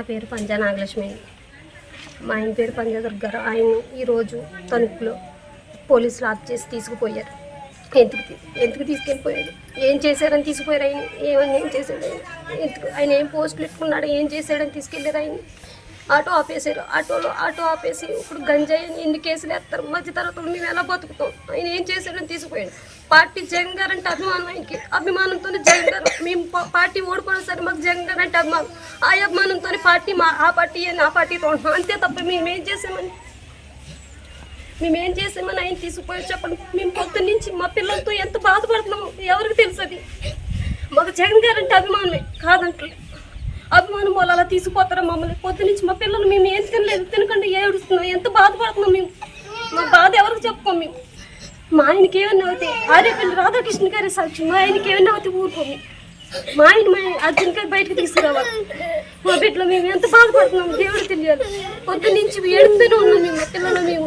పేరు పంజా నాగలక్ష్మి. మా ఆయన పేరు పంజా దుర్గారు. ఆయన ఈరోజు తణుకులో పోలీసులు ఆప్ చేసి తీసుకుపోయారు. ఎందుకు తీసుకెళ్ళిపోయాడు, ఏం చేశారని తీసుకుపోయారు. ఆయన ఏం చేశాడు, ఆయన ఏం పోస్టులు పెట్టుకున్నాడు, ఏం చేశాడని తీసుకెళ్ళారు. ఆయన ఆటో ఆపేశారు. ఆటో ఆపేసి ఇప్పుడు గంజాయి ఎన్ని కేసులు వేస్తారు. మధ్య తరగతులు మేము ఎలా బతుకుతాం. ఆయన ఏం చేశాడని తీసుకుపోయాడు. పార్టీ జగన్ గారు అంటే అభిమానం, ఆయనకి అభిమానంతో జగన్ గారు మేము పార్టీ ఓడిపోయినా సరే మాకు జగన్ గారు అంటే అభిమానం. ఆ అభిమానంతో పార్టీ ఆ పార్టీ అని ఆ పార్టీతో ఉంటున్నాం, అంతే తప్ప మేమేం చేసామని ఆయన తీసుకుపోయి చెప్పండి. మేము పొద్దున్న నుంచి మా పిల్లలతో ఎంత బాధపడుతున్నాము ఎవరికి తెలుసు. అది మాకు జగన్ గారు అంటే అభిమానమే కాదంటలే. అభిమానం వాళ్ళు అలా తీసుకుపోతారా మమ్మల్ని. పొద్దు నుంచి మా పిల్లలు మేము ఏం తినలేదు, తినకుండా ఏడుస్తున్నాం, ఎంత బాధపడుతున్నాం మేము. మా బాధ ఎవరికి చెప్పుకోం మేము. మా ఆయనకి ఏమన్నా అవుతాయి, ఆర్యపల్లి రాధాకృష్ణ గారి సాక్షి, మా ఆయనకి ఏమన్నా అవుతాయి ఊరుకోమి. మా అర్జున్ గారు బయటకు తీసుకురావాలి. మా బిడ్డలో మేము ఎంత బాధపడుతున్నాం దేవుడు తెలియాలి. పొద్దు నుంచి ఏడుస్తూనే ఉన్నాం మేము, మా పిల్లలు మేము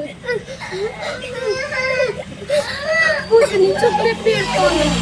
పొద్దు నుంచి ఎప్పుడు ఏడుస్తూ ఉన్నాం.